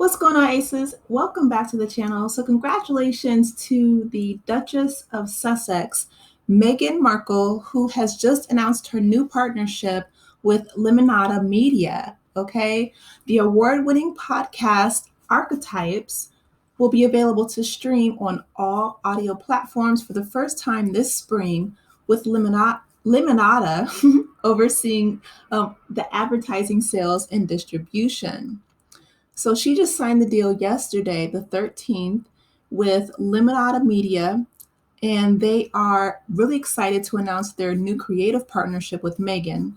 What's going on, Aces? Welcome back to the channel. So congratulations to the Duchess of Sussex, Meghan Markle, who has just announced her new partnership with Lemonada Media, okay? The award-winning podcast, Archetypes, will be available to stream on all audio platforms for the first time this spring, with Lemonada overseeing the advertising sales and distribution. So she just signed the deal yesterday, the 13th, with Lemonada Media, and they are really excited to announce their new creative partnership with Meghan,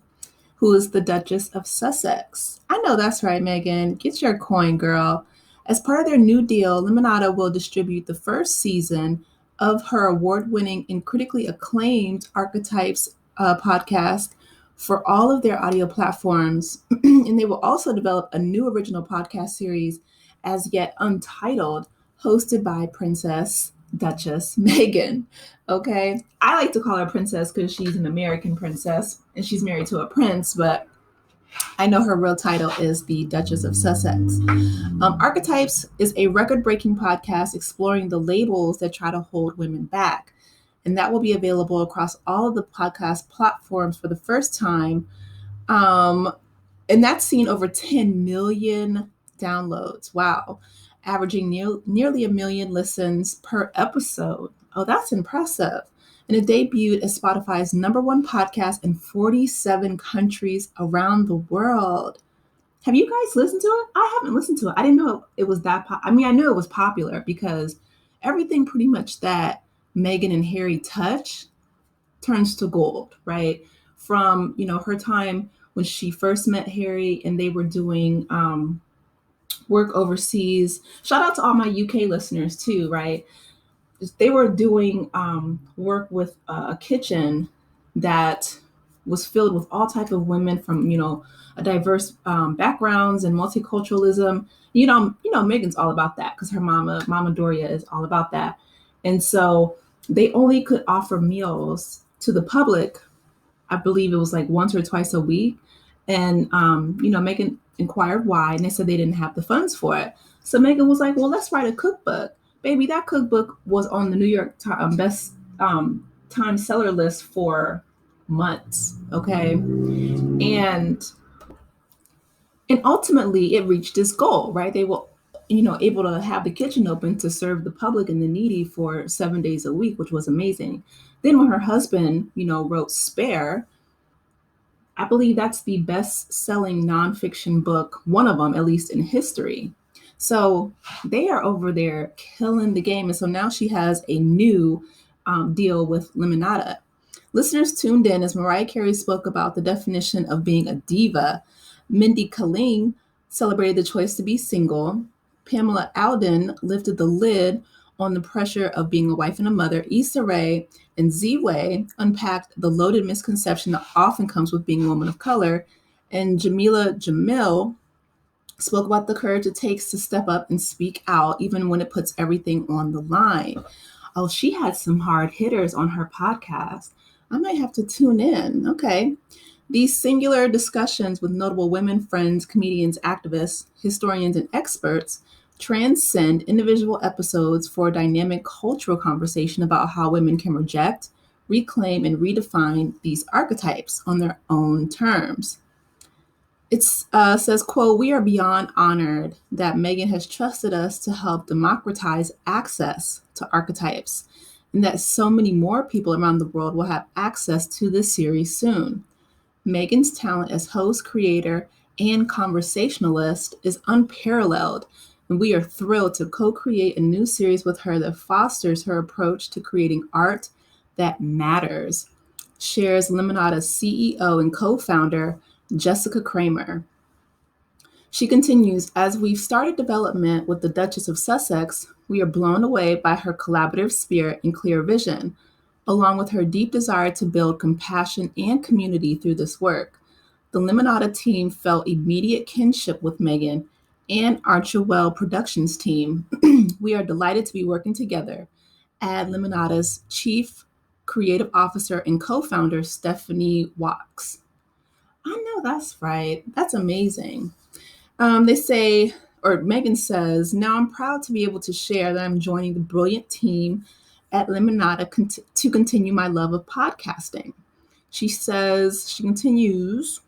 who is the Duchess of Sussex. I know that's right, Meghan. Get your coin, girl. As part of their new deal, Lemonada will distribute the first season of her award-winning and critically acclaimed Archetypes podcast for all of their audio platforms. And they will also develop a new original podcast series, as yet untitled, hosted by Princess Duchess Meghan. Okay. I like to call her princess because she's an American princess and she's married to a prince, but I know her real title is the Duchess of Sussex. Archetypes is a record-breaking podcast exploring the labels that try to hold women back. And that will be available across all of the podcast platforms for the first time. And that's seen over 10 million downloads. Wow. Averaging nearly a million listens per episode. Oh, that's impressive. And it debuted as Spotify's #1 podcast in 47 countries around the world. Have you guys listened to it? I haven't listened to it. I didn't know it was that I knew it was popular because everything pretty much that Meghan and Harry touch turns to gold, right? From, her time when she first met Harry and they were doing work overseas. Shout out to all my UK listeners too, right? They were doing work with a kitchen that was filled with all type of women from, a diverse backgrounds and multiculturalism. Meghan's all about that because her Mama Doria is all about that. And so they only could offer meals to the public. I believe it was like once or twice a week. And, Meghan inquired why, and they said they didn't have the funds for it. So Meghan was like, well, let's write a cookbook. Baby, that cookbook was on the New York best time seller list for months, okay? And ultimately it reached its goal, right? They were, able to have the kitchen open to serve the public and the needy for 7 days a week, which was amazing. Then when her husband, wrote Spare, I believe that's the best-selling nonfiction book, one of them, at least in history. So they are over there killing the game. And so now she has a new deal with Lemonada. Listeners tuned in as Mariah Carey spoke about the definition of being a diva. Mindy Kaling celebrated the choice to be single. Pamela Alden lifted the lid on the pressure of being a wife and a mother. Issa Rae and Z-Way unpacked the loaded misconception that often comes with being a woman of color. And Jamila Jamil spoke about the courage it takes to step up and speak out, even when it puts everything on the line. Oh, she had some hard hitters on her podcast. I might have to tune in. Okay. These singular discussions with notable women, friends, comedians, activists, historians, and experts transcend individual episodes for a dynamic cultural conversation about how women can reject, reclaim, and redefine these archetypes on their own terms. It says, quote, "We are beyond honored that Meghan has trusted us to help democratize access to archetypes, and that so many more people around the world will have access to this series soon. Meghan's talent as host, creator, and conversationalist is unparalleled, and we are thrilled to co-create a new series with her that fosters her approach to creating art that matters," shares Lemonada's CEO and co-founder, Jessica Kramer. She continues, "As we've started development with the Duchess of Sussex, we are blown away by her collaborative spirit and clear vision, along with her deep desire to build compassion and community through this work. The Lemonada team felt immediate kinship with Meghan and Archetypes Productions team. We are delighted to be working together," add Lemonada's Chief Creative Officer and co-founder, Stephanie Wachs. I know that's right. That's amazing. They say, or Meghan says, now I'm proud to be able to share that I'm joining the brilliant team at Lemonada to continue my love of podcasting. She says, she continues,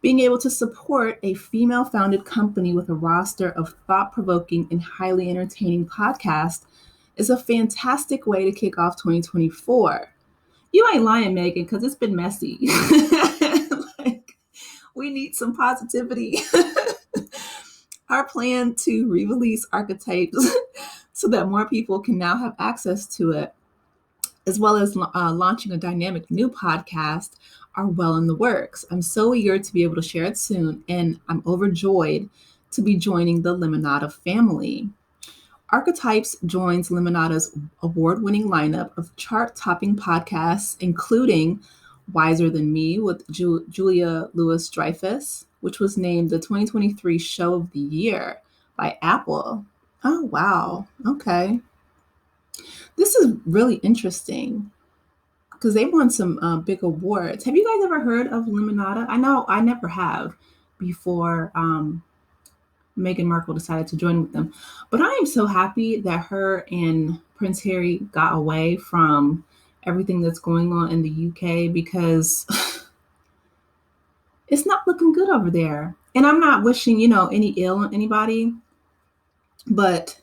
being able to support a female-founded company with a roster of thought-provoking and highly entertaining podcasts is a fantastic way to kick off 2024. You ain't lying, Meghan, because it's been messy. Like, we need some positivity. Our plan to re-release Archetypes so that more people can now have access to it, as well as launching a dynamic new podcast, are well in the works. I'm so eager to be able to share it soon, and I'm overjoyed to be joining the Lemonada family. Archetypes joins Lemonada's award-winning lineup of chart-topping podcasts, including Wiser Than Me with Julia Louis-Dreyfus, which was named the 2023 Show of the Year by Apple. Oh, wow. Okay. This is really interesting because they won some big awards. Have you guys ever heard of Lemonada? I know I never have before Meghan Markle decided to join with them. But I am so happy that her and Prince Harry got away from everything that's going on in the UK, because it's not looking good over there. And I'm not wishing, any ill on anybody. But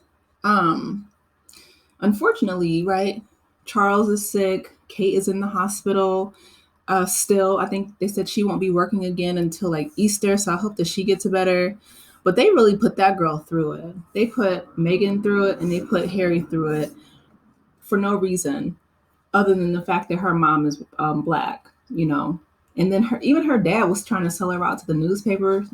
unfortunately, right, Charles is sick. Kate is in the hospital. Still, I think they said she won't be working again until like Easter. So I hope that she gets better. But they really put that girl through it. They put Meghan through it, and they put Harry through it for no reason other than the fact that her mom is Black, And then even her dad was trying to sell her out to the newspaper,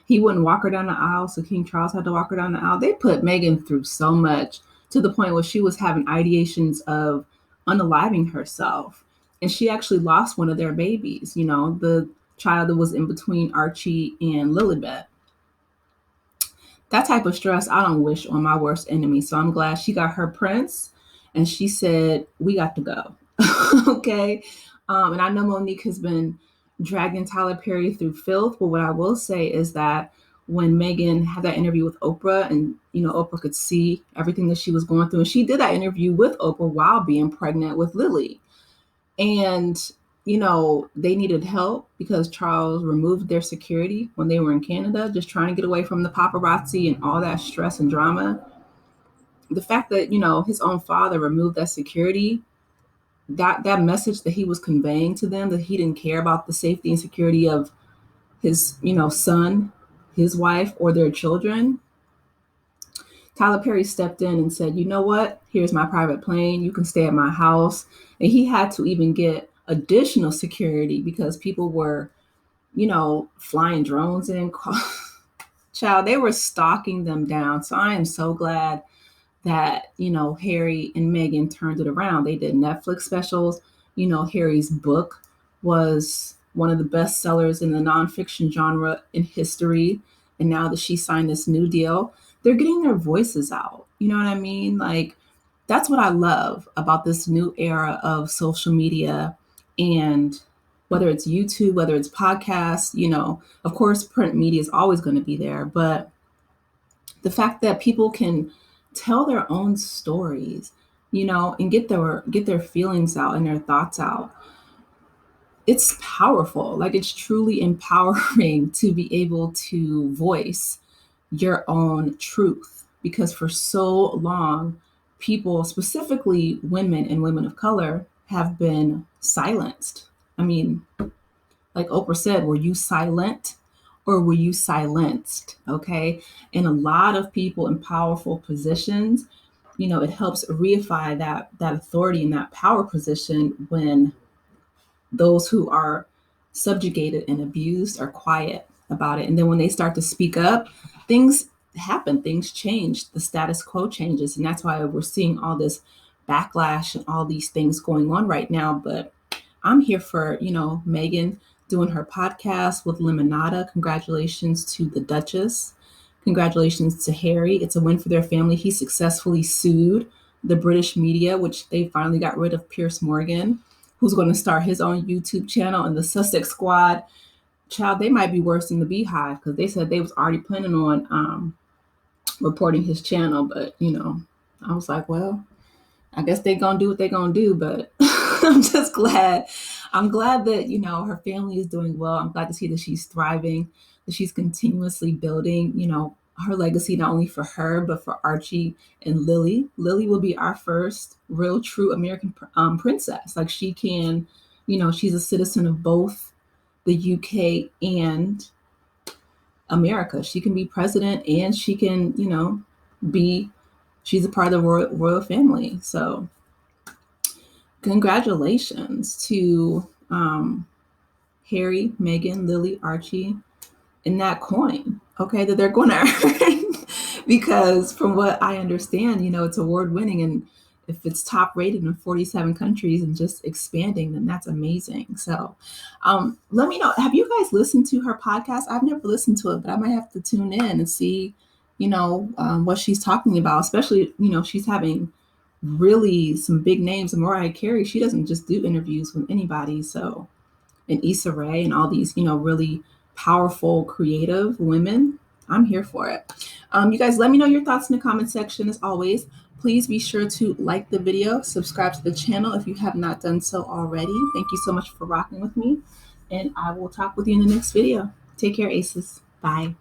He wouldn't walk her down the aisle, so King Charles had to walk her down the aisle. They put Meghan through so much, to the point where she was having ideations of unaliving herself. And she actually lost one of their babies, the child that was in between Archie and Lilibet. That type of stress I don't wish on my worst enemy. So I'm glad she got her prince, and she said, we got to go. Okay. And I know Monique has been dragging Tyler Perry through filth. But what I will say is that when Meghan had that interview with Oprah, and, Oprah could see everything that she was going through, and she did that interview with Oprah while being pregnant with Lily. And they needed help because Charles removed their security when they were in Canada, just trying to get away from the paparazzi and all that stress and drama. The fact that, his own father removed that security, that message that he was conveying to them, that he didn't care about the safety and security of his, son, his wife, or their children. Tyler Perry stepped in and said, you know what? Here's my private plane. You can stay at my house. And he had to even get additional security because people were, flying drones in. Child, they were stalking them down. So I am so glad that, Harry and Meghan turned it around. They did Netflix specials. Harry's book was one of the best sellers in the nonfiction genre in history. And now that she signed this new deal, they're getting their voices out. You know what I mean? Like, that's what I love about this new era of social media. And whether it's YouTube, whether it's podcasts, of course, print media is always going to be there. But the fact that people can tell their own stories, and get their feelings out and their thoughts out, it's powerful. Like, it's truly empowering to be able to voice your own truth, because for so long, people, specifically women and women of color, have been silenced. I mean, like Oprah said, were you silent or were you silenced? Okay. And a lot of people in powerful positions, it helps reify that authority and that power position when those who are subjugated and abused are quiet about it. And then when they start to speak up, things happen, things change, the status quo changes. And that's why we're seeing all this backlash and all these things going on right now. But I'm here for, Meghan doing her podcast with Lemonada. Congratulations to the Duchess. Congratulations to Harry. It's a win for their family. He successfully sued the British media, which they finally got rid of Piers Morgan, who's going to start his own YouTube channel, and the Sussex Squad. Child, they might be worse than the Beehive, because they said they was already planning on reporting his channel, but I was like, well, I guess they're gonna do what they're gonna do, but I'm just glad. I'm glad that her family is doing well. I'm glad to see that she's thriving, that she's continuously building, her legacy, not only for her but for Archie and Lily. Lily will be our first real, true American princess. Like she can, she's a citizen of both the UK and America. She can be president, and she can, be. She's a part of the royal family. So congratulations to Harry, Meghan, Lily, Archie, and that coin, okay, that they're going to earn. Because from what I understand, it's award winning. And if it's top rated in 47 countries and just expanding, then that's amazing. So let me know. Have you guys listened to her podcast? I've never listened to it, but I might have to tune in and see, what she's talking about, especially, she's having really some big names. And Mariah Carey, she doesn't just do interviews with anybody. So, and Issa Rae and all these, really powerful, creative women, I'm here for it. You guys, let me know your thoughts in the comment section. As always, please be sure to like the video, subscribe to the channel if you have not done so already. Thank you so much for rocking with me, and I will talk with you in the next video. Take care, Aces. Bye.